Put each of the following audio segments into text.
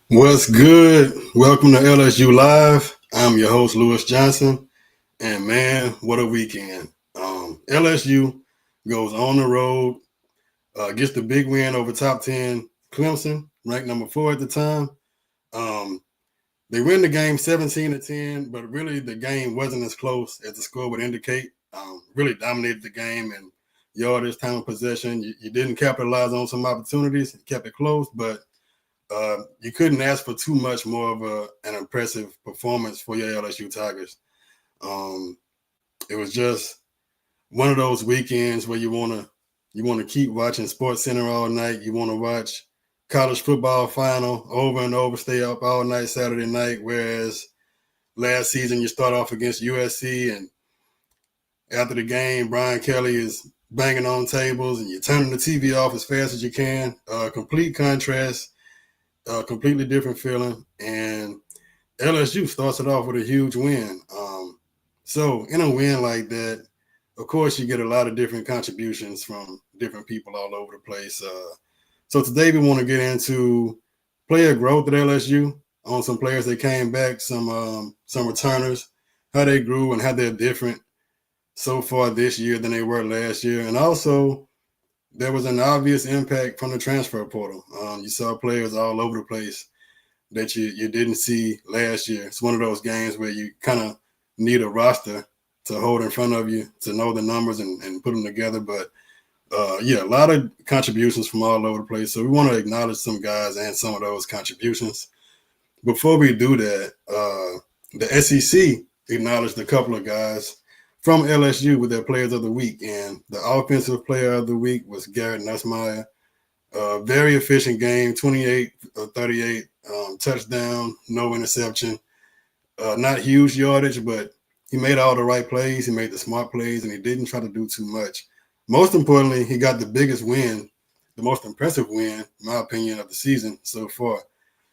What's good? Welcome to LSU Live. I'm your host, Lewis Johnson. And man, what a weekend. LSU goes on the road, gets the big win over top 10 Clemson, ranked number 4 at the time. Um, they win the game 17-10, but really the game wasn't as close as the score would indicate. Really dominated the game and yardage, time of possession. You didn't capitalize on some opportunities, kept it close, but you couldn't ask for too much more of an impressive performance for your LSU Tigers. Um, it was just one of those weekends where you want to keep watching Sports Center all night. You want to watch college football final over and over, stay up all night Saturday night. Whereas last season you start off against USC, and after the game, Brian Kelly is banging on tables, and you're turning the TV off as fast as you can. Complete contrast, completely different feeling, and LSU starts it off with a huge win. So in a win like that, of course, you get a lot of different contributions from different people all over the place. So today we want to get into player growth at LSU, on some players that came back, some returners, how they grew and how they're different so far this year than they were last year, and also there was an obvious impact from the transfer portal. You saw players all over the place that you didn't see last year. It's one of those games where you kind of need a roster to hold in front of you to know the numbers and put them together. But yeah, a lot of contributions from all over the place. So we want to acknowledge some guys and some of those contributions. Before we do that, the SEC acknowledged a couple of guys from LSU with their players of the week. And the offensive player of the week was Garrett Nussmeier. Very efficient game, 28 38, touchdown, no interception. Not huge yardage, but he made all the right plays. He made the smart plays, and he didn't try to do too much. Most importantly, he got the biggest win, the most impressive win, in my opinion, of the season so far.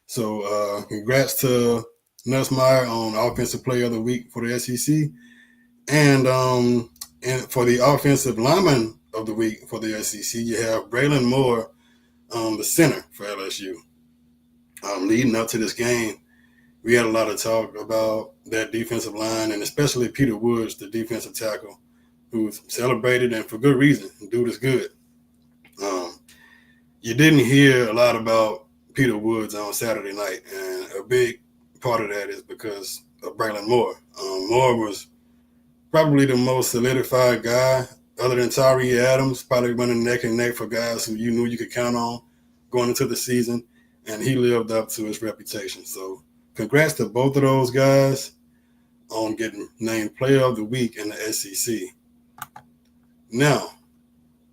So congrats to Nussmeier on Offensive Player of the Week for the SEC. And for the Offensive Lineman of the Week for the SEC, you have Braylon Moore, the center for LSU. Leading up to this game, we had a lot of talk about that defensive line, and especially Peter Woods, the defensive tackle, who's celebrated, and for good reason. The dude is good. You didn't hear a lot about Peter Woods on Saturday night, and a big part of that is because of Braylon Moore. Moore was probably the most solidified guy, other than Tyree Adams, probably running neck and neck for guys who you knew you could count on going into the season, and he lived up to his reputation. So congrats to both of those guys on getting named Player of the Week in the SEC. Now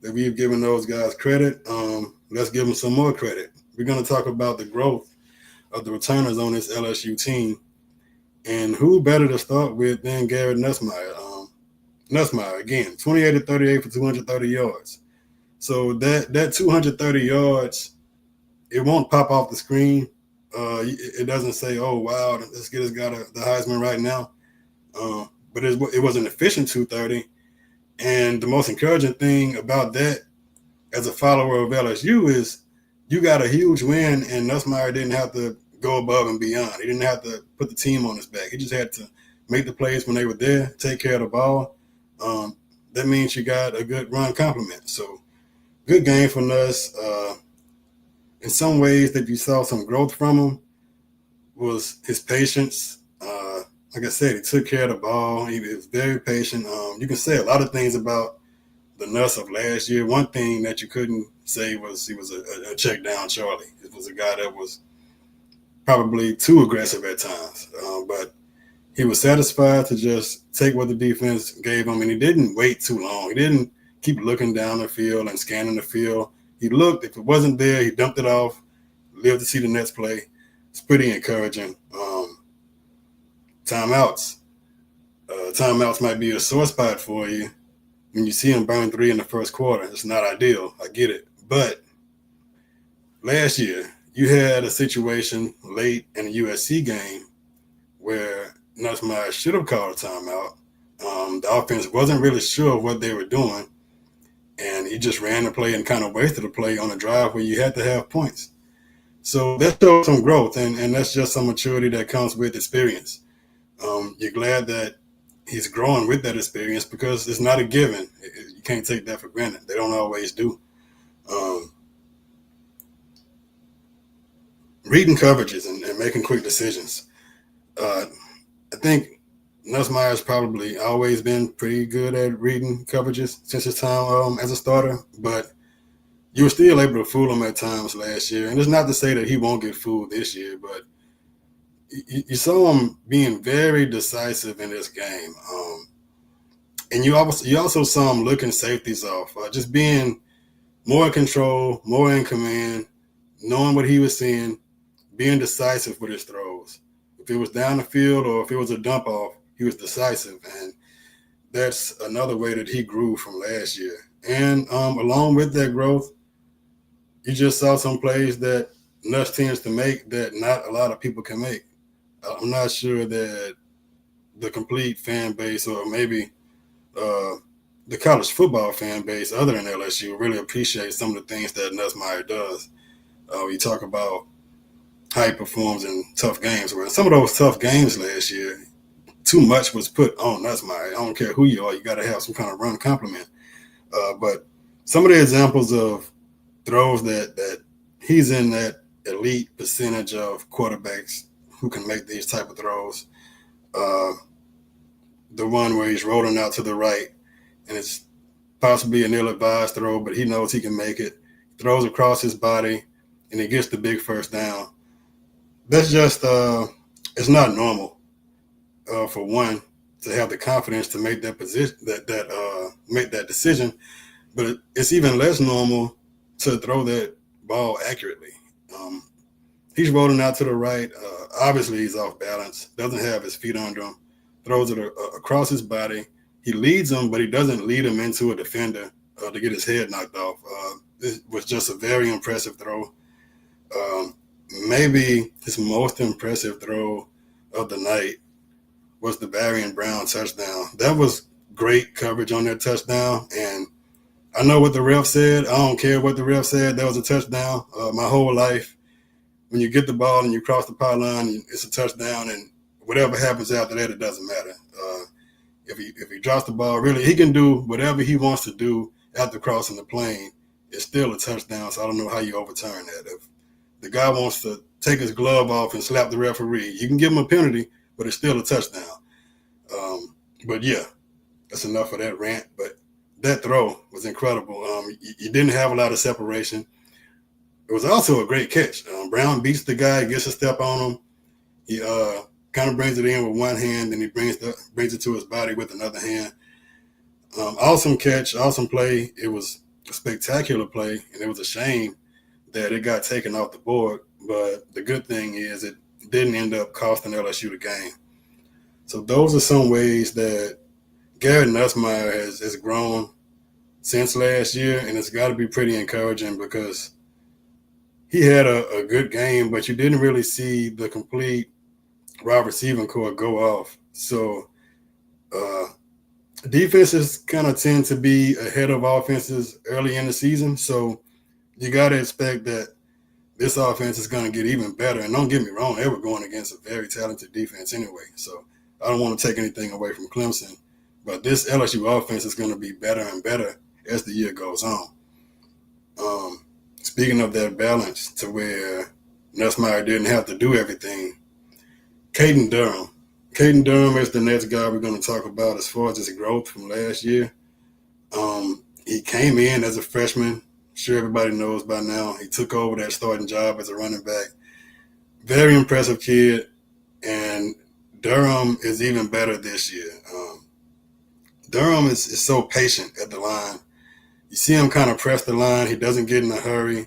that we've given those guys credit, let's give them some more credit. We're going to talk about the growth of the returners on this LSU team, and who better to start with than Garrett Nussmeier. Nussmeier, again, 28 38 for 230 yards. So that 230 yards, it won't pop off the screen. It doesn't say, "Oh wow, let's get this guy the Heisman right now." But it was an efficient 230, and the most encouraging thing about that, as a follower of LSU, is you got a huge win, and Nussmeier didn't have to go above and beyond. He didn't have to put the team on his back. He just had to make the plays when they were there, take care of the ball. That means you got a good run complement. So good game for Nuss. In some ways that you saw some growth from him was his patience. Like I said, he took care of the ball. He was very patient. You can say a lot of things about the Nuss of last year. One thing that you couldn't say was he was a check down Charlie. It was a guy that was probably too aggressive at times. But he was satisfied to just take what the defense gave him, and he didn't wait too long. He didn't keep looking down the field and scanning the field. He looked. If it wasn't there, he dumped it off, lived to see the next play. It's pretty encouraging. Timeouts. Timeouts might be a sore spot for you when you see him burn 3 in the first quarter. It's not ideal. I get it. But last year, you had a situation late in the USC game where Nussmeier should have called a timeout. The offense wasn't really sure of what they were doing, and he just ran the play and kind of wasted the play on a drive where you had to have points. So that shows some growth, and that's just some maturity that comes with experience. You're glad that he's growing with that experience because it's not a given. You can't take that for granted. They don't always do. Um, Reading coverages and making quick decisions. Uh, I think Nussmeier's probably always been pretty good at reading coverages since his time as a starter, but you were still able to fool him at times last year. And it's not to say that he won't get fooled this year, but you saw him being very decisive in this game. And you also saw him looking safeties off, just being more in control, more in command, knowing what he was seeing, being decisive with his throws. If it was down the field or if it was a dump off, he was decisive. And that's another way that he grew from last year. And along with that growth, you just saw some plays that Nuss tends to make that not a lot of people can make. I'm not sure that the complete fan base or maybe uh, the college football fan base other than LSU really appreciates some of the things that Nussmeier does. We talk about how he performs in tough games. Where in some of those tough games last year, too much was put on Nussmeier. I don't care who you are, you got to have some kind of run compliment. But some of the examples of throws that he's in that elite percentage of quarterbacks who can make these type of throws. Uh, the one where he's rolling out to the right and it's possibly an ill-advised throw, but he knows he can make it. Throws across his body and he gets the big first down. That's just it's not normal for one to have the confidence to make that position that make that decision, but it's even less normal to throw that ball accurately. Um, he's rolling out to the right. Obviously, he's off balance. Doesn't have his feet under him. Throws it across his body. He leads him, but he doesn't lead him into a defender to get his head knocked off. It was just a very impressive throw. Um, Maybe his most impressive throw of the night was the Varian Brown touchdown. That was great coverage on that touchdown. And I know what the ref said. I don't care what the ref said. That was a touchdown. My whole life, when you get the ball and you cross the pylon, it's a touchdown. And whatever happens after that, it doesn't matter. If he drops the ball, really, he can do whatever he wants to do after crossing the plane. It's still a touchdown. So I don't know how you overturn that. If the guy wants to take his glove off and slap the referee, you can give him a penalty, but it's still a touchdown. But yeah, that's enough of that rant. But that throw was incredible. You didn't have a lot of separation. It was also a great catch. Brown beats the guy, gets a step on him. He kind of brings it in with one hand, and he brings it to his body with another hand. Awesome catch, awesome play. It was a spectacular play, and it was a shame that it got taken off the board. But the good thing is it didn't end up costing LSU the game. So those are some ways that Garrett Nussmeier has grown since last year, and it's got to be pretty encouraging because he had a good game, but you didn't really see the complete wide receiving core go off. So defenses kind of tend to be ahead of offenses early in the season. So you got to expect that this offense is going to get even better. And don't get me wrong, they were going against a very talented defense anyway. So I don't want to take anything away from Clemson. But this LSU offense is going to be better and better as the year goes on. Speaking of that balance to where Nussmeier didn't have to do everything, Caden Durham. Caden Durham is the next guy we're going to talk about as far as his growth from last year. He came in as a freshman. Sure, everybody knows by now. He took over that starting job as a running back. Very impressive kid, and Durham is even better this year. Durham is so patient at the line. You see him kind of press the line. He doesn't get in a hurry.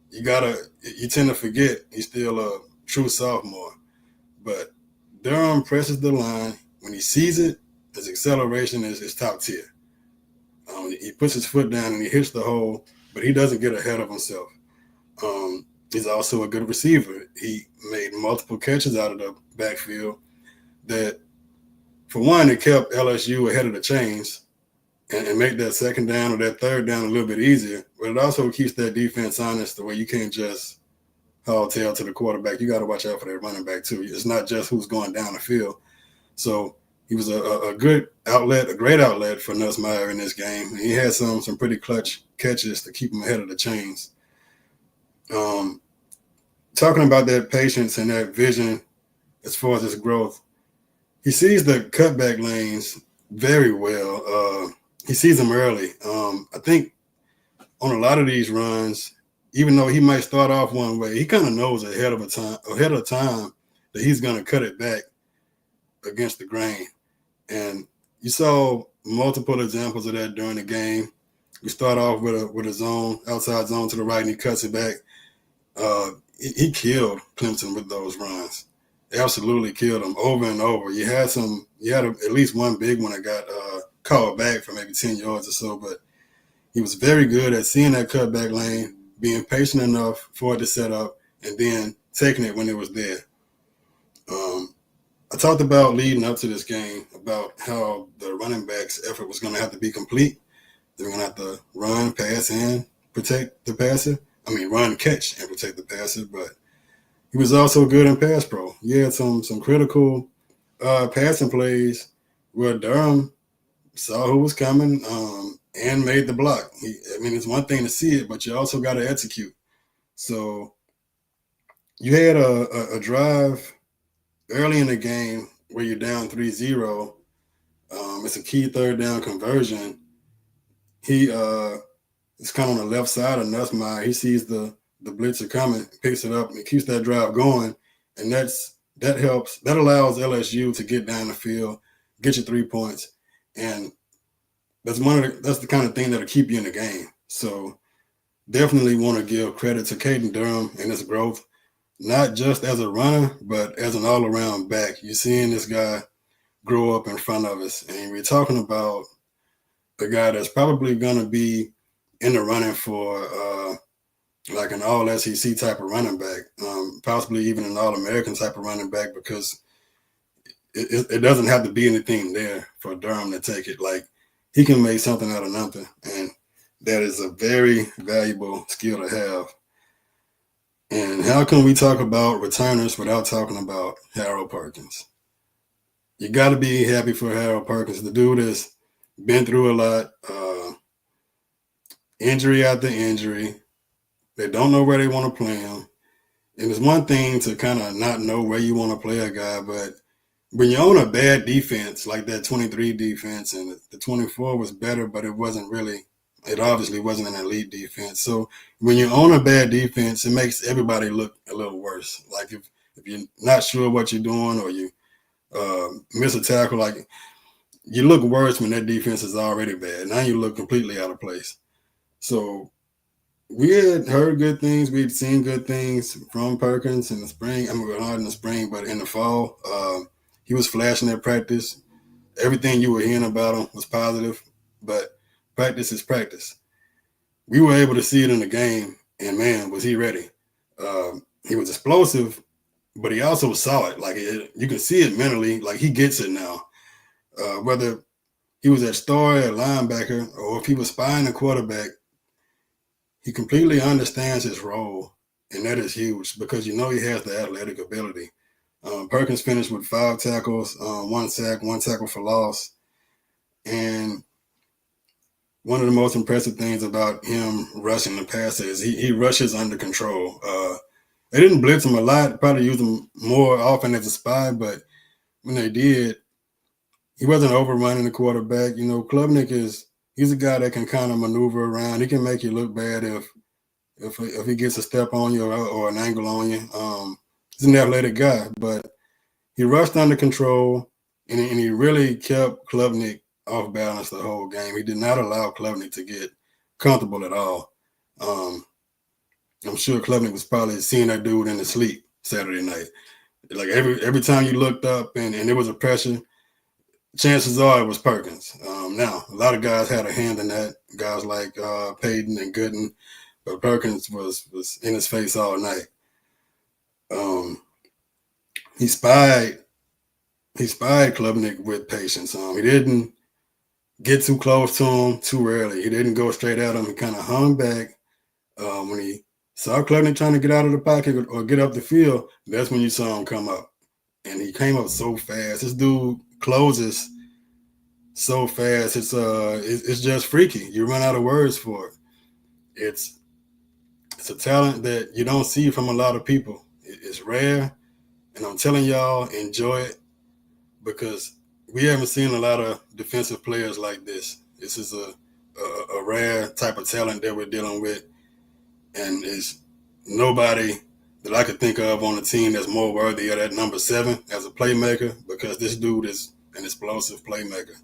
You tend to forget he's still a true sophomore. But Durham presses the line. When he sees it, his acceleration is top tier. He puts his foot down and he hits the hole, but he doesn't get ahead of himself. He's also a good receiver. He made multiple catches out of the backfield that, for one, it kept LSU ahead of the chains and make that second down or that third down a little bit easier. But it also keeps that defense honest the way you can't just tall tale to the quarterback. You got to watch out for that running back too. It's not just who's going down the field. So he was a good outlet, a great outlet for Nussmeier in this game. And he had some pretty clutch catches to keep him ahead of the chains. Talking about that patience and that vision as far as his growth, he sees the cutback lanes very well. He sees them early. I think on a lot of these runs, even though he might start off one way, he kind of knows ahead of time that he's going to cut it back against the grain. And you saw multiple examples of that during the game. We start off with a zone, outside zone to the right, and he cuts it back. He killed Clemson with those runs. Absolutely killed him over and over. You had at least one big one that got called back for maybe 10 yards or so, but he was very good at seeing that cutback lane, being patient enough for it to set up, and then taking it when it was there. I talked about leading up to this game about how the running back's effort was going to have to be complete. They were going to have to run, pass, and protect the passer. Run, catch, and protect the passer, but he was also good in pass pro. He had some critical passing plays where Durham saw who was coming and made the block. It's one thing to see it, but you also got to execute. So you had a drive early in the game where you're down 3-0. It's a key third down conversion. He is kind of on the left side of Nussmeier. He sees the blitzer coming, picks it up, and keeps that drive going. And that allows LSU to get down the field, get you 3 points. And that's the kind of thing that'll keep you in the game. So definitely want to give credit to Caden Durham and his growth, not just as a runner, but as an all-around back. You're seeing this guy grow up in front of us. And we're talking about a guy that's probably going to be in the running for like an all-SEC type of running back, possibly even an all-American type of running back, because it doesn't have to be anything there for Durham to take it. Like, he can make something out of nothing, and that is a very valuable skill to have. And how can we talk about returners without talking about Harold Perkins? You got to be happy for Harold Perkins. The dude has been through a lot, injury after injury. They don't know where they want to play him. And it's one thing to kind of not know where you want to play a guy, but when you're on a bad defense, like that 23 defense, and the 24 was better, but it obviously wasn't an elite defense. So when you're on a bad defense, it makes everybody look a little worse. Like if you're not sure what you're doing, or you miss a tackle, like, you look worse when that defense is already bad. Now you look completely out of place. So we had heard good things. We'd seen good things from Perkins in the spring. Not in the spring, but in the fall. He was flashing at practice. Everything you were hearing about him was positive, but practice is practice. We were able to see it in the game, and man, was he ready. He was explosive, but he also saw it. Like, you can see it mentally. Like, he gets it now. Whether he was at star, at linebacker, or if he was spying a quarterback, he completely understands his role, and that is huge because he has the athletic ability. Perkins finished with 5 tackles, 1 sack, 1 tackle for loss. And one of the most impressive things about him rushing the passer is he rushes under control. They didn't blitz him a lot, probably used him more often as a spy, but when they did, he wasn't overrunning the quarterback. Klubnik he's a guy that can kind of maneuver around. He can make you look bad if he gets a step on you or an angle on you. He's an athletic guy, but he rushed under control, and he really kept Klubnik off balance the whole game. He did not allow Klubnik to get comfortable at all. I'm sure Klubnik was probably seeing that dude in his sleep Saturday night. Like, every time you looked up and there was a pressure, chances are it was Perkins. Now, a lot of guys had a hand in that, guys like Payton and Gooden, but Perkins was in his face all night. He spied Klubnik with patience. He didn't get too close to him too early. He didn't go straight at him. He kind of hung back when he saw Cleveland trying to get out of the pocket or get up the field, that's when you saw him come up. And he came up so fast. This dude closes so fast. It's just freaky. You run out of words for it. It's it's a talent that you don't see from a lot of people. It's rare, and I'm telling y'all, enjoy it because we haven't seen a lot of defensive players like this. This is a rare type of talent that we're dealing with, and it's nobody that I could think of on the team that's more worthy of that number 7 as a playmaker because this dude is an explosive playmaker.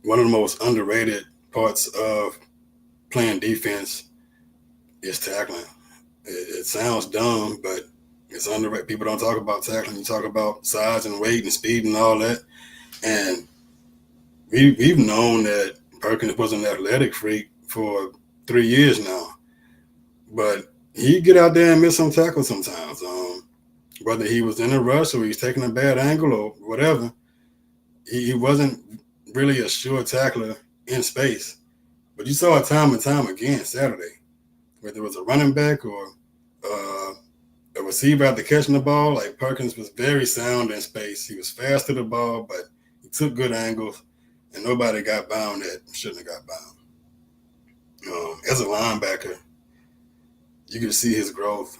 One of the most underrated parts of playing defense is tackling. It sounds dumb, but it's underrated. People don't talk about tackling. You talk about size and weight and speed and all that. And we've known that Perkins was an athletic freak for 3 years now. But he get out there and miss some tackles sometimes. Whether he was in a rush or he was taking a bad angle or whatever, he wasn't really a sure tackler in space. But you saw it time and time again Saturday, whether it was a running back or a receiver after catching the ball. Like Perkins was very sound in space. He was fast to the ball, but he took good angles, and nobody got bound that shouldn't have got bound. As a linebacker, you can see his growth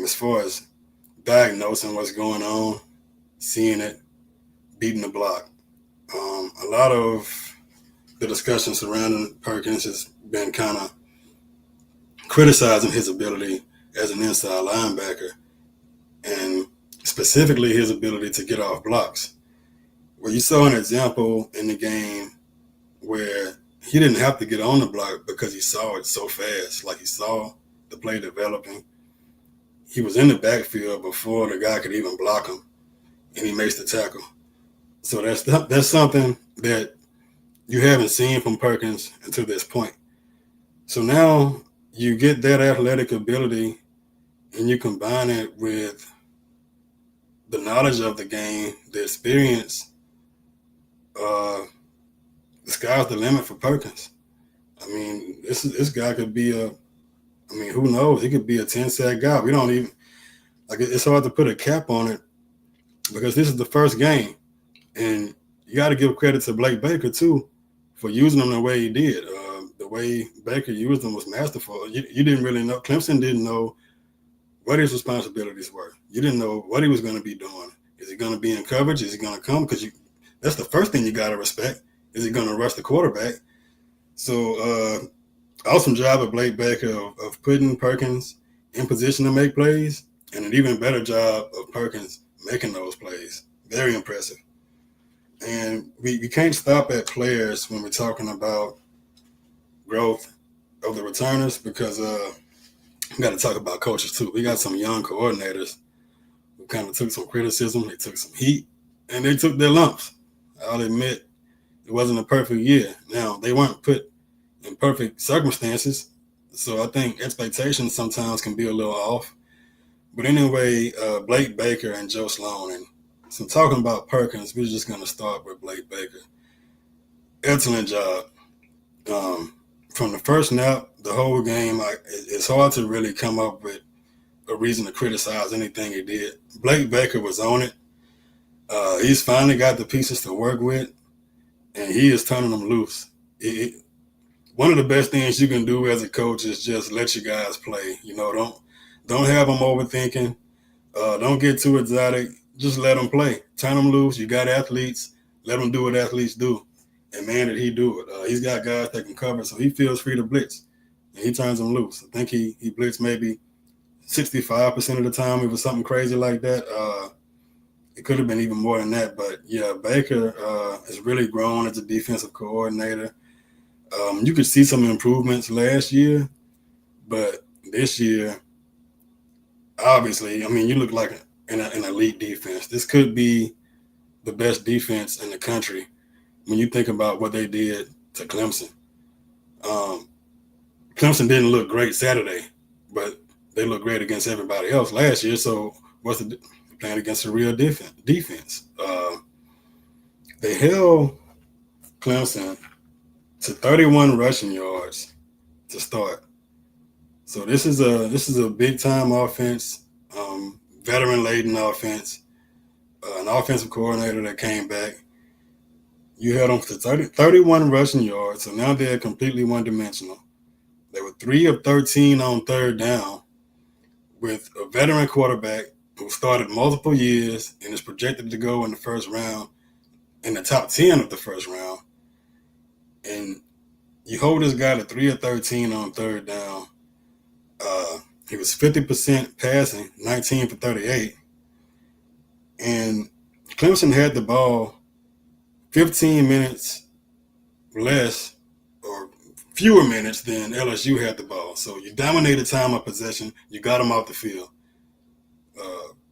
as far as diagnosing what's going on, seeing it, beating the block. A lot of the discussion surrounding Perkins has been kind of criticizing his ability as an inside linebacker and specifically his ability to get off blocks. Well, you saw an example in the game where he didn't have to get on the block because he saw it so fast. Like he saw the play developing. He was in the backfield before the guy could even block him, and he makes the tackle. So that's something that you haven't seen from Perkins until this point. So now you get that athletic ability and you combine it with the knowledge of the game, the experience. The sky's the limit for Perkins. I mean, this guy could be who knows? He could be a 10-sack guy. We don't even, it's hard to put a cap on it because this is the first game. And you got to give credit to Blake Baker, too, for using him the way he did. The way Baker used him was masterful. You didn't really know. Clemson didn't know what his responsibilities were. You didn't know what he was going to be doing. Is he going to be in coverage? Is he going to come? Because that's the first thing you got to respect. Is he going to rush the quarterback? So awesome job of Blake Baker of putting Perkins in position to make plays, and an even better job of Perkins making those plays. Very impressive. And we can't stop at players when we're talking about growth of the returners because we got to talk about coaches too. We got some young coordinators who kind of took some criticism, they took some heat, and they took their lumps. I'll admit it wasn't a perfect year. Now, they weren't put in perfect circumstances, so I think expectations sometimes can be a little off. But anyway, Blake Baker and Joe Sloan, and so talking about Perkins, we're just going to start with Blake Baker. Excellent job. From the first snap, the whole game, it's hard to really come up with a reason to criticize anything he did. Blake Baker was on it. He's finally got the pieces to work with, and he is turning them loose. One of the best things you can do as a coach is just let your guys play. Don't have them overthinking. Don't get too exotic. Just let them play. Turn them loose. You got athletes. Let them do what athletes do. And man, did he do it. He's got guys that can cover, so he feels free to blitz. And he turns them loose. I think he blitzed maybe 65% of the time. It was something crazy like that. It could have been even more than that. But, yeah, Baker has really grown as a defensive coordinator. You could see some improvements last year. But this year, obviously, you look like an elite defense. This could be the best defense in the country when you think about what they did to Clemson. Clemson didn't look great Saturday, but they looked great against everybody else last year. So what's playing against a real defense? They held Clemson to 31 rushing yards to start. So this is a big time offense, veteran laden offense, an offensive coordinator that came back. You held them to 31 rushing yards, so now they're completely one dimensional. They were 3 of 13 on third down with a veteran quarterback who started multiple years and is projected to go in the first round, in the top 10 of the first round. And you hold this guy to 3 of 13 on third down. He was 50% passing, 19 for 38. And Clemson had the ball 15 minutes less or fewer minutes than LSU had the ball. So you dominated time of possession. You got them off the field.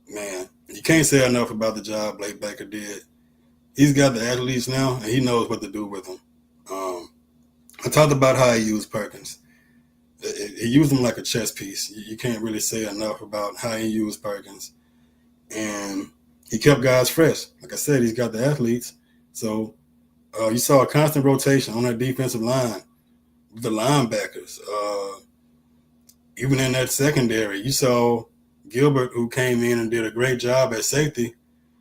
Man, you can't say enough about the job Blake Baker did. He's got the athletes now, and he knows what to do with them. I talked about how he used Perkins. He used him like a chess piece. You can't really say enough about how he used Perkins. And he kept guys fresh. Like I said, he's got the athletes. So you saw a constant rotation on that defensive line with the linebackers. Even in that secondary, you saw Gilbert, who came in and did a great job at safety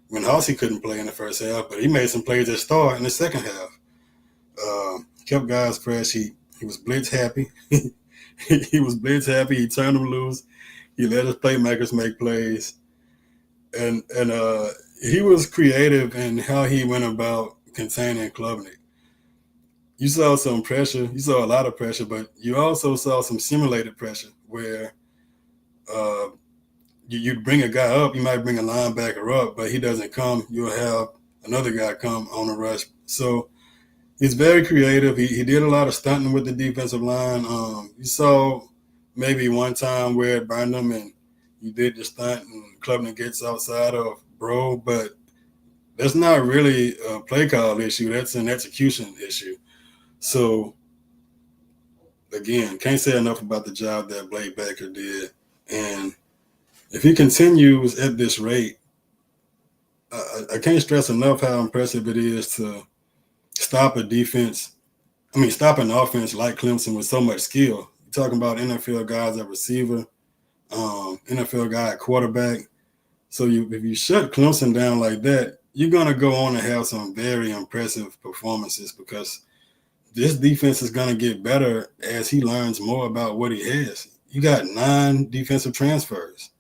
when Hossey couldn't play in the first half, but he made some plays that start in the second half. Kept guys fresh. He was blitz happy. He was blitz happy. He turned them loose. He let his playmakers make plays. And he was creative in how he went about containing Klubnik. You saw some pressure. You saw a lot of pressure, but you also saw some simulated pressure where you'd bring a guy up. You might bring a linebacker up, but he doesn't come. You'll have another guy come on the rush. So he's very creative. He did a lot of stunting with the defensive line. You saw maybe one time where it burned him and you did the stunt and Klubnik gets outside of Bro, but that's not really a play call issue. That's an execution issue. So, again, can't say enough about the job that Blake Baker did. And if he continues at this rate, I can't stress enough how impressive it is to stop an offense like Clemson with so much skill. You're talking about NFL guys at receiver, NFL guy at quarterback. So if you shut Clemson down like that, you're going to go on and have some very impressive performances because this defense is going to get better as he learns more about what he has. You got 9 defensive transfers.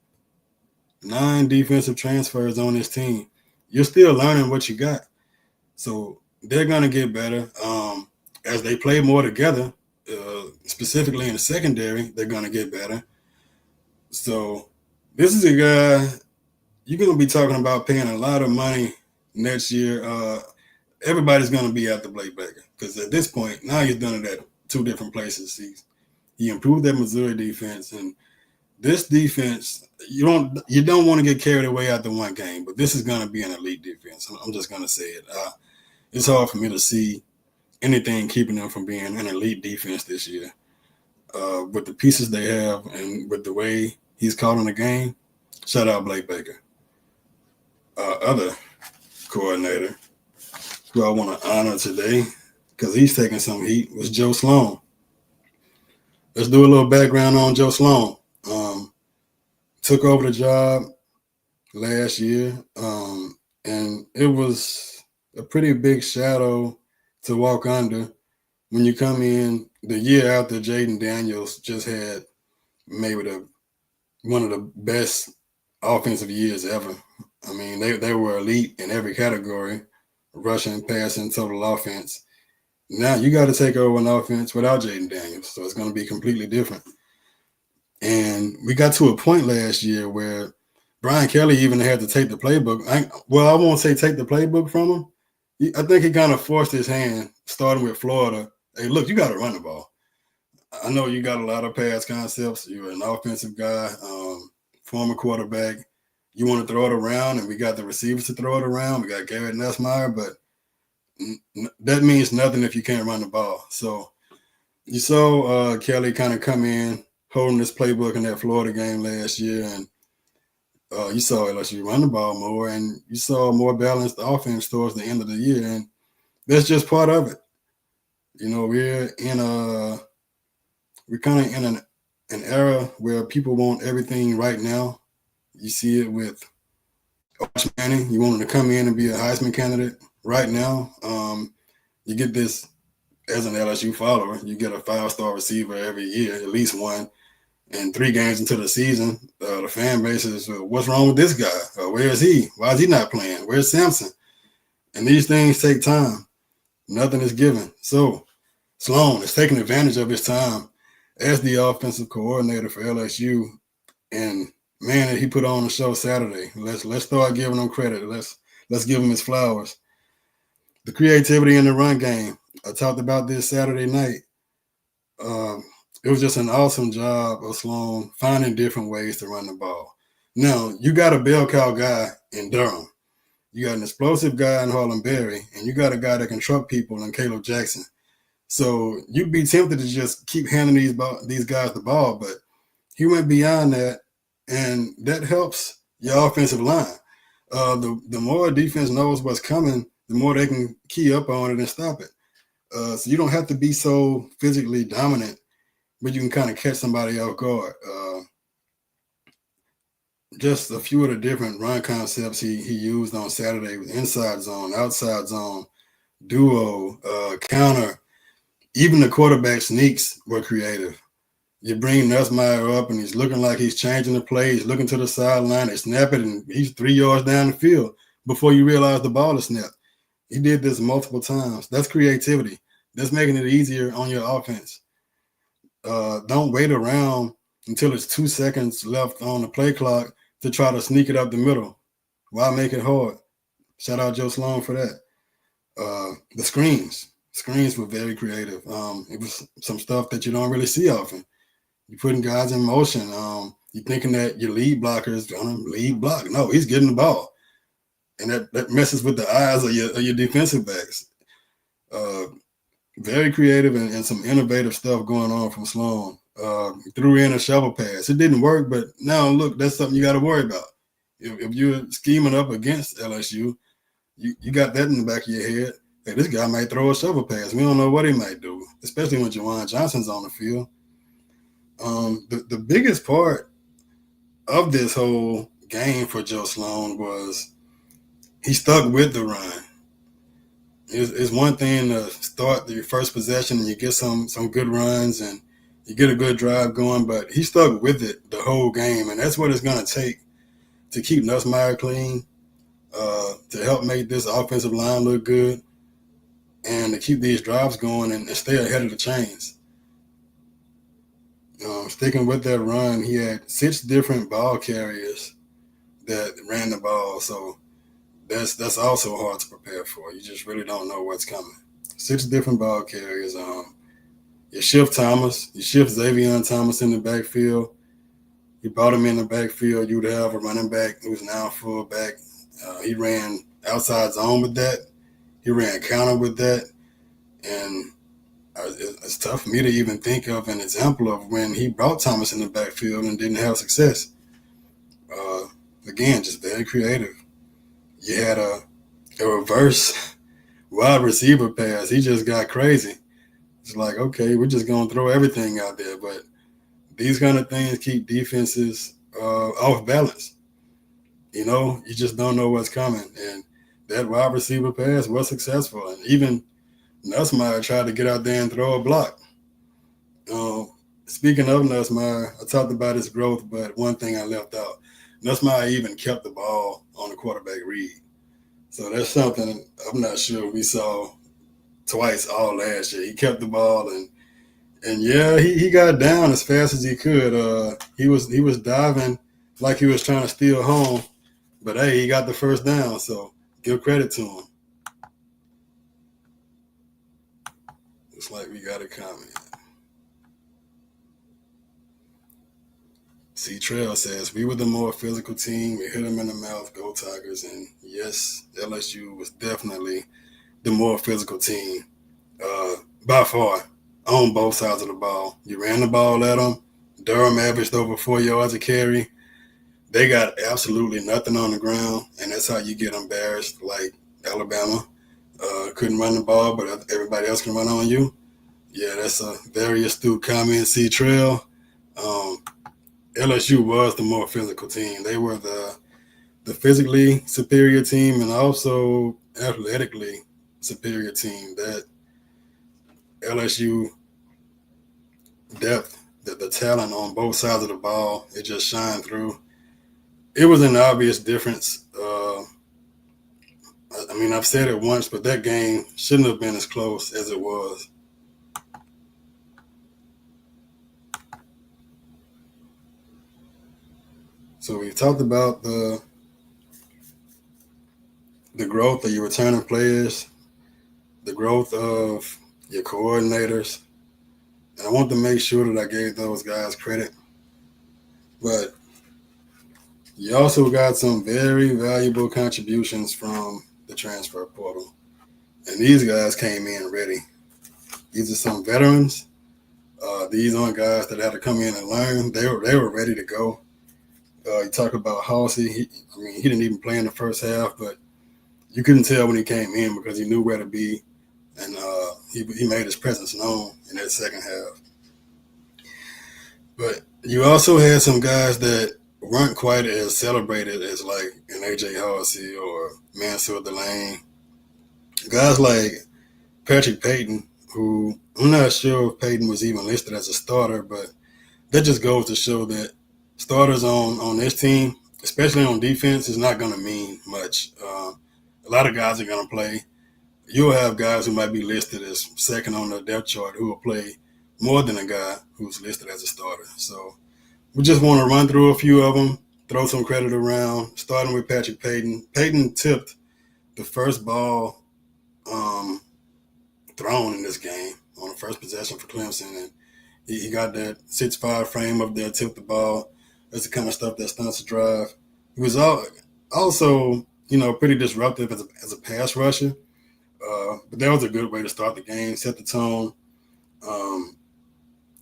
9 defensive transfers on this team. You're still learning what you got. So they're going to get better. As they play more together, specifically in the secondary, they're going to get better. So this is a guy you're going to be talking about paying a lot of money next year. Everybody's going to be after Blake Baker because at this point, now he's done it at 2 different places. He improved that Missouri defense, and this defense, you don't want to get carried away after one game, but this is going to be an elite defense. I'm just going to say it. It's hard for me to see anything keeping them from being an elite defense this year. With the pieces they have and with the way he's calling the game, shout out Blake Baker. Other coordinator who I want to honor today because he's taking some heat was Joe Sloan. Let's do a little background on Joe Sloan. Took over the job last year, and it was a pretty big shadow to walk under when you come in the year after Jaden Daniels just had maybe one of the best offensive years ever. I mean, they were elite in every category, rushing, passing, total offense. Now you got to take over an offense without Jaden Daniels, so it's going to be completely different. And we got to a point last year where Brian Kelly even had to take the playbook. I won't say take the playbook from him. I think he kind of forced his hand, starting with Florida. Hey, look, you got to run the ball. I know you got a lot of pass concepts. You're an offensive guy, former quarterback. You want to throw it around, and we got the receivers to throw it around. We got Garrett Nussmeier, but that means nothing if you can't run the ball. So you saw Kelly kind of come in, holding this playbook in that Florida game last year, and you saw LSU run the ball more, and you saw a more balanced offense towards the end of the year, and that's just part of it. You know, we're kind of in an era where people want everything right now. You see it with Arch Manning. You want him to come in and be a Heisman candidate right now. You get this as an LSU follower. You get a 5-star receiver every year, at least one. And 3 games into the season, the fan base is, what's wrong with this guy? Where is he? Why is he not playing? Where's Sampson? And these things take time. Nothing is given. So Sloan is taking advantage of his time as the offensive coordinator for LSU. And man, he put on a show Saturday. Let's start giving him credit. Let's give him his flowers. The creativity in the run game. I talked about this Saturday night. It was just an awesome job of Sloan finding different ways to run the ball. Now, you got a bell cow guy in Durham. You got an explosive guy in Harlem Berry, and you got a guy that can truck people in Caleb Jackson. So you'd be tempted to just keep handing these guys the ball, but he went beyond that, and that helps your offensive line. The more a defense knows what's coming, the more they can key up on it and stop it. So you don't have to be so physically dominant, but you can kind of catch somebody off guard. Just a few of the different run concepts he used on Saturday with inside zone, outside zone, duo, counter. Even the quarterback sneaks were creative. You bring Nussmeier up, and he's looking like he's changing the play. He's looking to the sideline. They snap it, and he's 3 yards down the field before you realize the ball is snapped. He did this multiple times. That's creativity. That's making it easier on your offense. Don't wait around until it's 2 seconds left on the play clock to try to sneak it up the middle. Why make it hard? Shout out Joe Sloan for that. The screens were very creative. It was some stuff that you don't really see often. You're putting guys in motion. You're thinking that your lead blocker is going to lead block. No, he's getting the ball. And that messes with the eyes of your defensive backs. Very creative and some innovative stuff going on from Sloan. Threw in a shovel pass. It didn't work, but now look, that's something you got to worry about. If you're scheming up against LSU, you got that in the back of your head. Hey, this guy might throw a shovel pass. We don't know what he might do, especially when Jawan Johnson's on the field. The biggest part of this whole game for Joe Sloan was he stuck with the run. It's one thing to start your first possession and you get some good runs and you get a good drive going, but he stuck with it the whole game, and that's what it's going to take to keep Nussmeier clean, to help make this offensive line look good, and to keep these drives going and stay ahead of the chains. Sticking with that run, he had 6 different ball carriers that ran the ball, so that's also hard to prepare for. You just really don't know what's coming. 6 different ball carriers. You shift Xavier Thomas in the backfield. You brought him in the backfield. You would have a running back who's now full back. He ran outside zone with that. He ran counter with that. And it's tough for me to even think of an example of when he brought Thomas in the backfield and didn't have success. Again, just very creative. You had a reverse wide receiver pass. He just got crazy. It's like, okay, we're just going to throw everything out there. But these kind of things keep defenses off balance. You just don't know what's coming. And that wide receiver pass was successful. And even Nussmeier tried to get out there and throw a block. Speaking of Nussmeier, I talked about his growth, but one thing I left out. Nussmeier even kept the ball on the quarterback read. So that's something I'm not sure we saw twice all last year. He kept the ball and yeah, he got down as fast as he could. He was diving like he was trying to steal home, but hey, he got the first down, so give credit to him. Looks like we got a comment. C. Trail says, we were the more physical team. We hit them in the mouth, go Tigers. And yes, LSU was definitely the more physical team by far on both sides of the ball. You ran the ball at them. Durham averaged over 4 yards a carry. They got absolutely nothing on the ground, and that's how you get embarrassed like Alabama. Couldn't run the ball, but everybody else can run on you. Yeah, that's a very astute comment, C. Trail. LSU was the more physical team. They were the physically superior team and also athletically superior team. That LSU depth, the talent on both sides of the ball, it just shined through. It was an obvious difference. I mean, I've said it once, but that game shouldn't have been as close as it was. So we talked about the growth of your returning players, the growth of your coordinators, and I want to make sure that I gave those guys credit. But you also got some very valuable contributions from the transfer portal. And these guys came in ready. These are some veterans. These aren't guys that had to come in and learn. They were ready to go. You talk about Halsey. He didn't even play in the first half, but you couldn't tell when he came in because he knew where to be, and he made his presence known in that second half. But you also had some guys that weren't quite as celebrated as like an AJ Halsey or Mansour Delane. Guys like Patrick Payton, who I'm not sure if Payton was even listed as a starter, but that just goes to show that starters on this team, especially on defense, is not going to mean much. A lot of guys are going to play. You'll have guys who might be listed as second on the depth chart who will play more than a guy who's listed as a starter. So we just want to run through a few of them, throw some credit around, starting with Patrick Payton. Payton tipped the first ball thrown in this game on the first possession for Clemson, and he got that 6'5" frame up there, tipped the ball. That's the kind of stuff that stunts the drive. He was also, pretty disruptive as a pass rusher. But that was a good way to start the game, set the tone.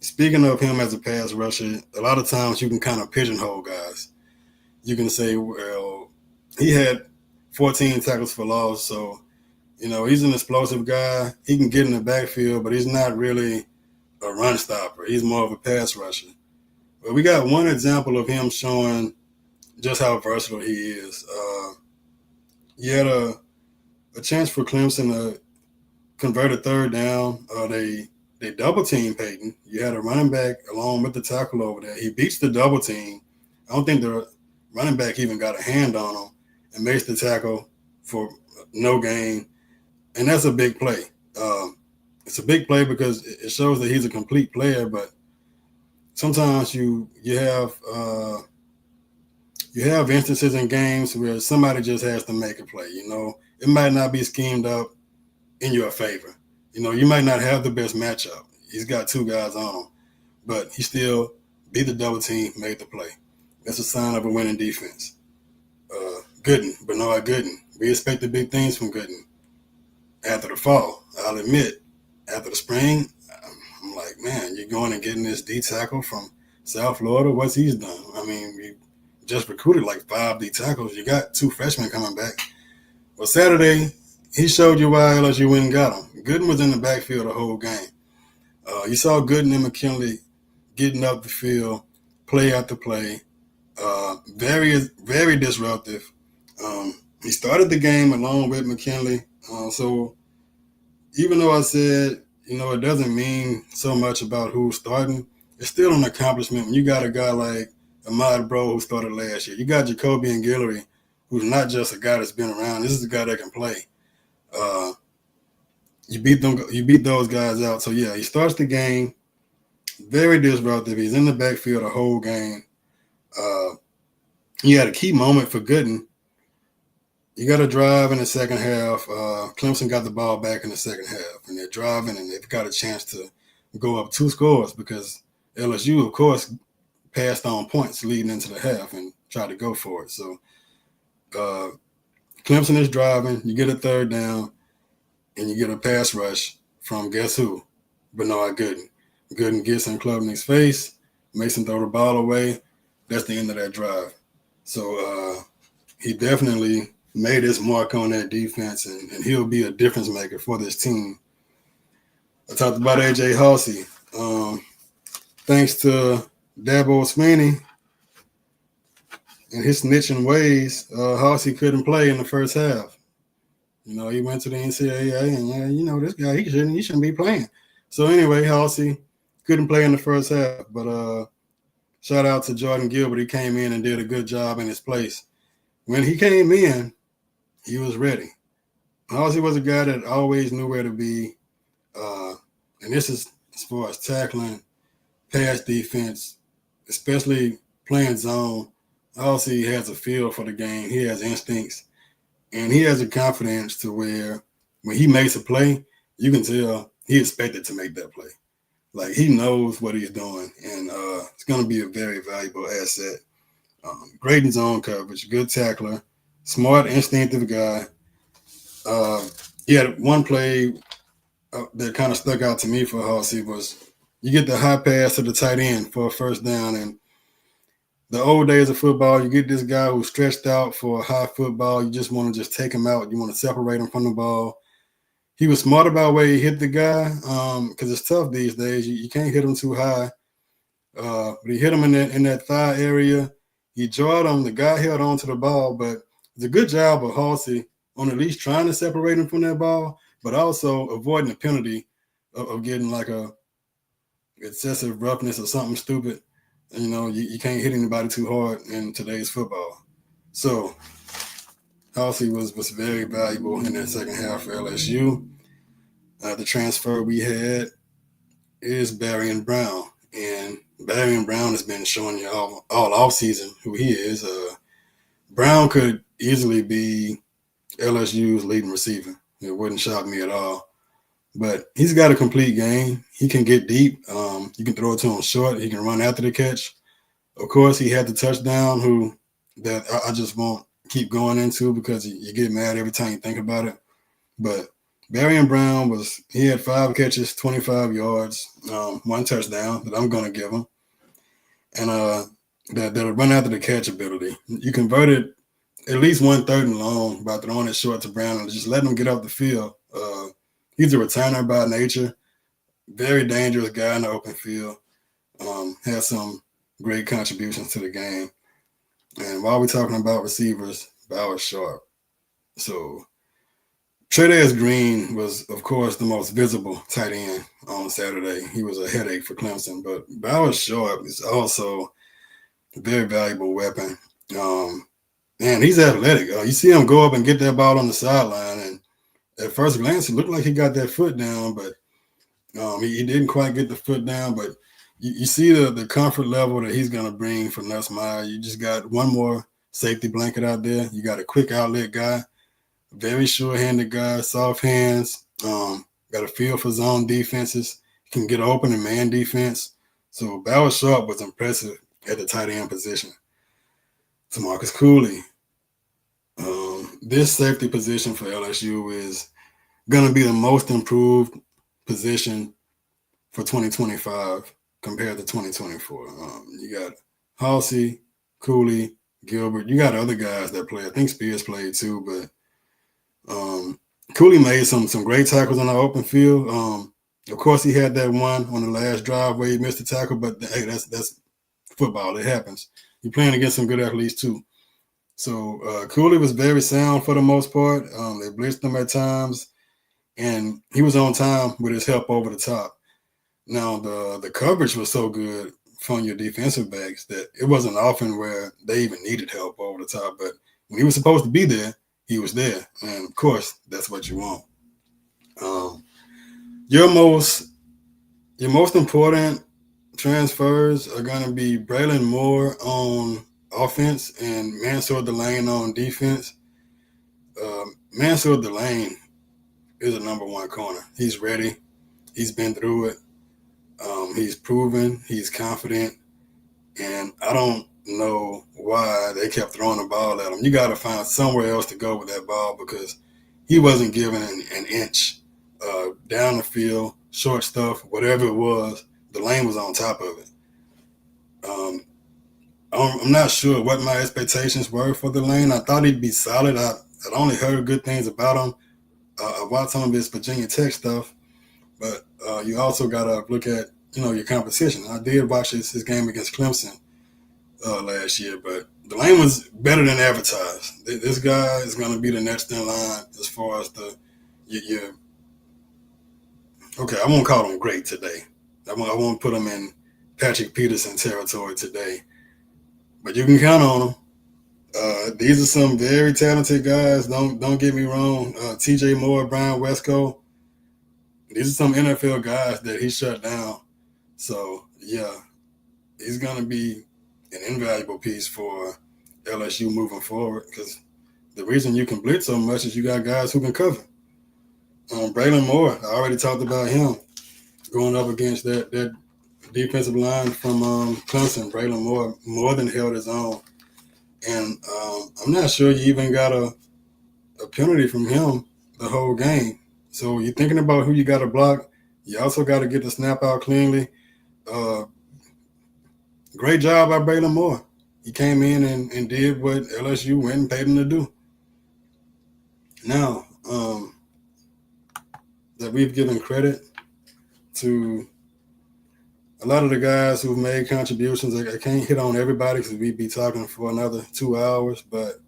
Speaking of him as a pass rusher, a lot of times you can kind of pigeonhole guys. You can say, well, he had 14 tackles for loss, so, he's an explosive guy. He can get in the backfield, but he's not really a run stopper. He's more of a pass rusher. But we got one example of him showing just how versatile he is. He had a chance for Clemson to convert a third down. They double team Payton. You had a running back along with the tackle over there. He beats the double team. I don't think the running back even got a hand on him and makes the tackle for no gain. And that's a big play. It's a big play because it shows that he's a complete player, but sometimes you have instances in games where somebody just has to make a play. It might not be schemed up in your favor. You might not have the best matchup. He's got two guys on him, but he still beat the double team, made the play. That's a sign of a winning defense. Bernard Gooden. We expected big things from Gooden. After the fall, I'll admit, after the spring, I'm like, man, you're going and getting this D tackle from South Florida. What's he's done? We just recruited like 5 D tackles. You got 2 freshmen coming back. Well, Saturday, he showed you why LSU went and got him. Gooden was in the backfield the whole game. You saw Gooden and McKinley getting up the field, play after play. Very, very disruptive. He started the game along with McKinley. So even though I said, it doesn't mean so much about who's starting, it's still an accomplishment when you got a guy like Ahmad Bro who started last year. You got Jacoby and Guillory, who's not just a guy that's been around. This is a guy that can play. You beat those guys out. So yeah, he starts the game, very disruptive. He's in the backfield the whole game. He had a key moment for Gooden. You got a drive in the second half. Clemson got the ball back in the second half, and they're driving, and they've got a chance to go up 2 scores because LSU, of course, passed on points leading into the half and tried to go for it. So Clemson is driving. You get a third down, and you get a pass rush from guess who? Bernard Gooden. Gooden gets in Klubnik's face, makes him throw the ball away. That's the end of that drive. So he definitely made his mark on that defense, and he'll be a difference maker for this team. I talked about AJ Halsey. Thanks to Dabo Swinney and his snitching ways, Hossey couldn't play in the first half. He went to the NCAA, and this guy he shouldn't be playing. So anyway, Hossey couldn't play in the first half, but shout out to Jordan Gilbert. He came in and did a good job in his place. When he came in, he was ready. Hossey was a guy that always knew where to be, and this is as far as tackling, pass defense, especially playing zone. Hossey has a feel for the game. He has instincts. And he has a confidence to where when he makes a play, you can tell he expected to make that play. Like he knows what he's doing, and it's going to be a very valuable asset. Great in zone coverage, good tackler, smart, instinctive guy. He had one play that kind of stuck out to me for Hossey was you get the high pass to the tight end for a first down, and the old days of football, you get this guy who's stretched out for a high football. You just want to just take him out. You want to separate him from the ball. He was smart about where he hit the guy because it's tough these days. You can't hit him too high. But he hit him in that thigh area. He jawed him. The guy held on to the ball, but it's a good job of Hossey on at least trying to separate him from that ball, but also avoiding the penalty of getting like a excessive roughness or something stupid. You can't hit anybody too hard in today's football. So Hossey was very valuable in that second half for LSU. The transfer we had is Barry Brown. And Barry Brown has been showing you all offseason who he is. Brown could easily be LSU's leading receiver. It wouldn't shock me at all. But he's got a complete game. He can get deep. You can throw it to him short. He can run after the catch. Of course, he had the touchdown that I just won't keep going into because you get mad every time you think about it. But Barry Brown he had 5 catches, 25 yards, 1 touchdown that I'm going to give him. And that'll run after the catch ability. You converted at least 1/3 and long by throwing it short to Brown and just letting him get off the field. He's a returner by nature, very dangerous guy in the open field, has some great contributions to the game. And while we're talking about receivers, Bauer Sharp. So Tre'Davious Green was, of course, the most visible tight end on Saturday. He was a headache for Clemson, but Bauer Sharp is also a very valuable weapon. And he's athletic. You see him go up and get that ball on the sideline, and at first glance, it looked like he got that foot down, but he didn't quite get the foot down. But you see the comfort level that he's going to bring for Nussmeier. You just got one more safety blanket out there. You got a quick outlet guy, very sure-handed guy, soft hands, got a feel for zone defenses, can get open in man defense. So Bauer Sharp was impressive at the tight end position. To Marcus Cooley. This safety position for LSU is going to be the most improved position for 2025 compared to 2024. You got Hossey, Cooley, Gilbert. You got other guys that play. I think Spears played too, but Cooley made some great tackles on the open field. Of course, he had that one on the last drive where he missed the tackle, but hey, that's football. It happens. You're playing against some good athletes too. So Cooley was very sound for the most part. They blitzed him at times, and he was on time with his help over the top. Now, the coverage was so good from your defensive backs that it wasn't often where they even needed help over the top. But when he was supposed to be there, he was there. And, of course, that's what you want. Your most important transfers are going to be Braylon Moore on offense and Mansour Delane on defense. Mansour Delane is a number 1 corner. He's ready. He's been through it. He's proven. He's confident. And I don't know why they kept throwing the ball at him. You got to find somewhere else to go with that ball because he wasn't given an inch down the field, short stuff, whatever it was. Delane was on top of it. I'm not sure what my expectations were for Delane. I thought he'd be solid. I'd only heard good things about him. I watched some of his Virginia Tech stuff, but you also got to look at your competition. I did watch his game against Clemson last year, but Delane was better than advertised. This guy is going to be the next in line as far as your okay. I won't call him great today. I won't put him in Patrick Peterson territory today, but you can count on him. These are some very talented guys. Don't get me wrong. T.J. Moore, Brian Wesco. These are some NFL guys that he shut down. So yeah, he's gonna be an invaluable piece for LSU moving forward. Because the reason you can blitz so much is you got guys who can cover. Braylon Moore, I already talked about him going up against that defensive line from Clemson. Braylon Moore more than held his own. And I'm not sure you even got a penalty from him the whole game. So you're thinking about who you got to block. You also got to get the snap out cleanly. Great job by Braylon Moore. He came in and did what LSU went and paid him to do. Now, that we've given credit to a lot of the guys who've made contributions. I can't hit on everybody because we'd be talking for another 2 hours, but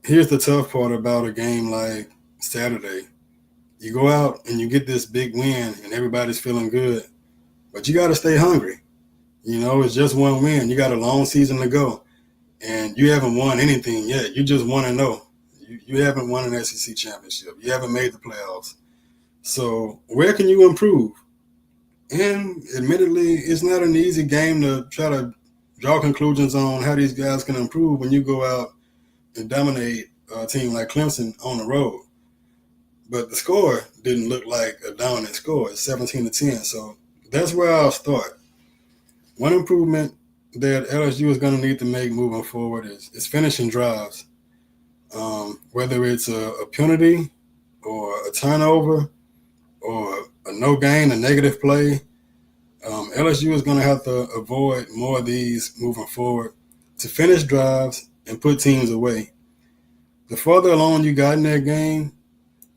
here's the tough part about a game like Saturday. You go out and you get this big win and everybody's feeling good, but you got to stay hungry. It's just one win. You got a long season to go, and you haven't won anything yet. You just want to know. You haven't won an SEC championship. You haven't made the playoffs. So where can you improve? And admittedly, it's not an easy game to try to draw conclusions on how these guys can improve when you go out and dominate a team like Clemson on the road. But the score didn't look like a dominant score. It's 17-10. So that's where I'll start. One improvement that LSU is going to need to make moving forward is finishing drives. Whether it's a penalty or a turnover or a no gain, a negative play, LSU is going to have to avoid more of these moving forward to finish drives and put teams away. The further along you got in that game,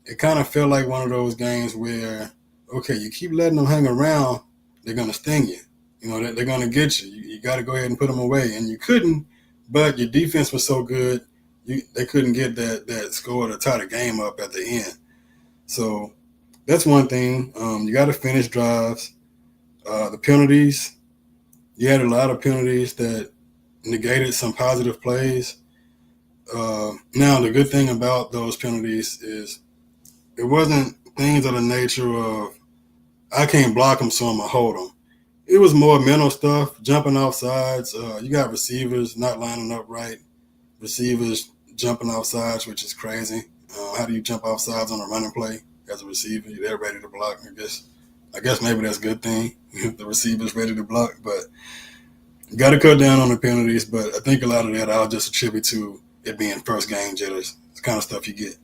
it kind of felt like one of those games where, okay, you keep letting them hang around, they're going to sting you. They're going to get you. You got to go ahead and put them away. And you couldn't, but your defense was so good, they couldn't get that score to tie the game up at the end. So that's one thing. You got to finish drives. The penalties, you had a lot of penalties that negated some positive plays. Now, the good thing about those penalties is it wasn't things of the nature of, I can't block them, so I'm going to hold them. It was more mental stuff, jumping off sides. You got receivers not lining up right, receivers jumping off sides, which is crazy. How do you jump off sides on a running play as a receiver? You're there ready to block, I guess maybe that's a good thing. The receiver's ready to block, but you got to cut down on the penalties. But I think a lot of that I'll just attribute to it being first game jitters. It's the kind of stuff you get.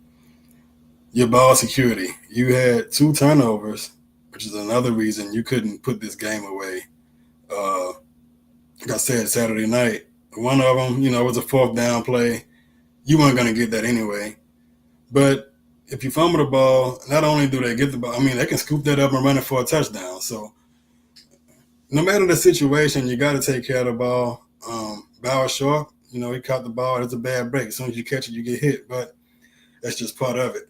Your ball security. You had 2 turnovers, which is another reason you couldn't put this game away. Like I said, Saturday night, one of them, was a 4th down play. You weren't going to get that anyway. But if you fumble the ball, not only do they get the ball, they can scoop that up and run it for a touchdown. So no matter the situation, you got to take care of the ball. Bauer Sharp, he caught the ball. It's a bad break. As soon as you catch it, you get hit. But that's just part of it.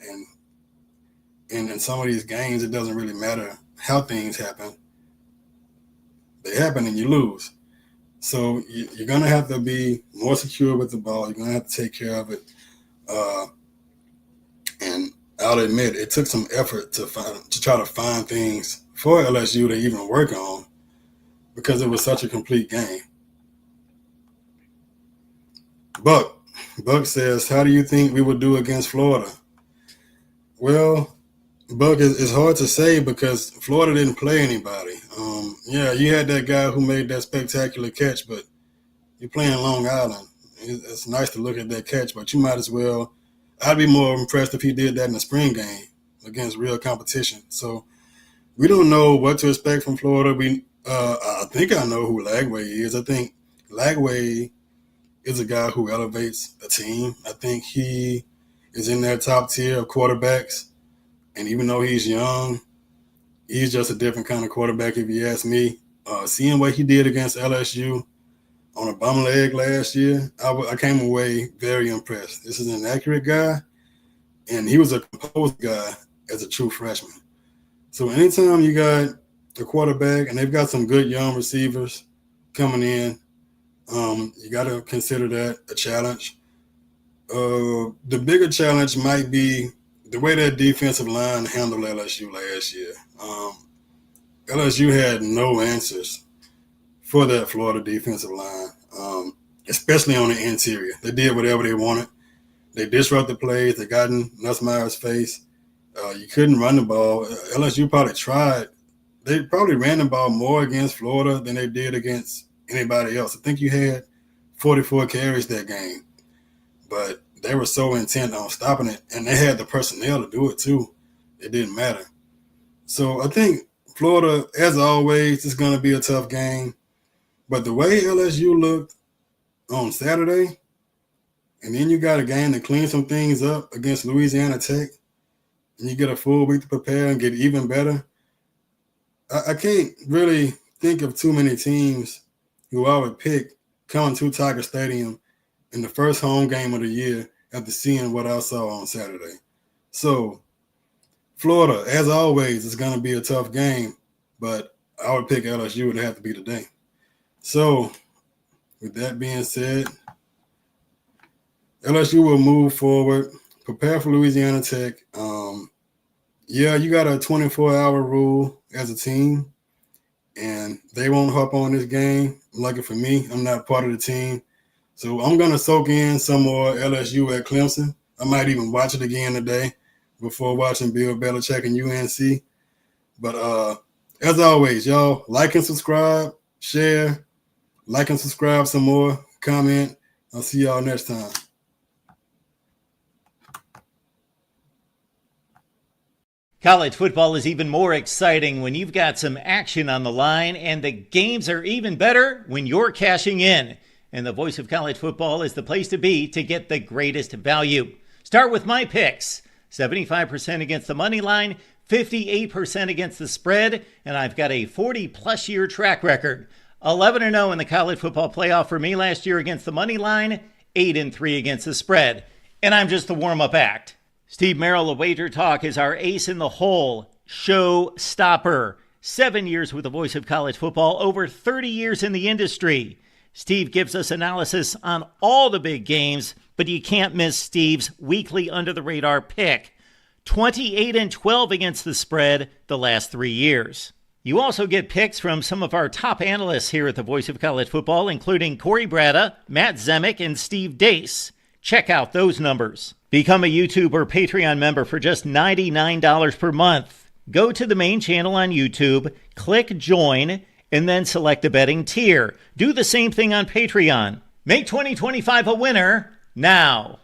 And in some of these games, it doesn't really matter how things happen. They happen and you lose. So you're going to have to be more secure with the ball. You're going to have to take care of it. And I'll admit, it took some effort to try to find things for LSU to even work on because it was such a complete game. Buck says, how do you think we would do against Florida? Well, Buck, it's hard to say because Florida didn't play anybody. You had that guy who made that spectacular catch, but you're playing Long Island. It's nice to look at that catch, but you might as well. I'd be more impressed if he did that in the spring game against real competition. So we don't know what to expect from Florida. I think I know who Lagway is. I think Lagway is a guy who elevates the team. I think he is in that top tier of quarterbacks. And even though he's young, He's just a different kind of quarterback, if you ask me. Seeing what he did against LSU on a bum leg last year, I came away very impressed. This is an accurate guy, and he was a composed guy as a true freshman. So anytime you got a quarterback, and they've got some good young receivers coming in, you got to consider that a challenge. The bigger challenge might be the way that defensive line handled LSU last year. LSU had no answers for that Florida defensive line, especially on the interior. They did whatever they wanted. They disrupted plays. They got in Nussmeier's face. You couldn't run the ball. LSU probably tried. They probably ran the ball more against Florida than they did against anybody else. I think you had 44 carries that game, but they were so intent on stopping it, and they had the personnel to do it too. It didn't matter. So I think Florida, as always, is going to be a tough game. But the way LSU looked on Saturday, and then you got a game to clean some things up against Louisiana Tech, and you get a full week to prepare and get even better. I can't really think of too many teams who I would pick coming to Tiger Stadium in the first home game of the year after seeing what I saw on Saturday. So Florida, as always, is going to be a tough game, but I would pick LSU. Would have to be today. So with that being said, LSU will move forward, prepare for Louisiana Tech. You got a 24-hour rule as a team, and they won't hop on this game. Lucky for me, I'm not part of the team. So I'm going to soak in some more LSU at Clemson. I might even watch it again today before watching Bill Belichick and UNC. But as always, y'all, like and subscribe, share, like and subscribe some more, comment. I'll see y'all next time. College football is even more exciting when you've got some action on the line, and the games are even better when you're cashing in. And the Voice of College Football is the place to be to get the greatest value. Start with my picks. 75% against the money line, 58% against the spread, and I've got a 40-plus year track record. 11-0 in the college football playoff for me last year against the money line, 8-3 against the spread. And I'm just the warm-up act. Steve Merrill of Wager Talk is our ace in the hole, show stopper. 7 years with the Voice of College Football, over 30 years in the industry. Steve gives us analysis on all the big games, but you can't miss Steve's weekly under-the-radar pick. 28-12 against the spread the last 3 years. You also get picks from some of our top analysts here at the Voice of College Football, including Corey Bratta, Matt Zemek, and Steve Dace. Check out those numbers. Become a YouTube or Patreon member for just $99 per month. Go to the main channel on YouTube, click join, and then select the betting tier. Do the same thing on Patreon. Make 2025 a winner now.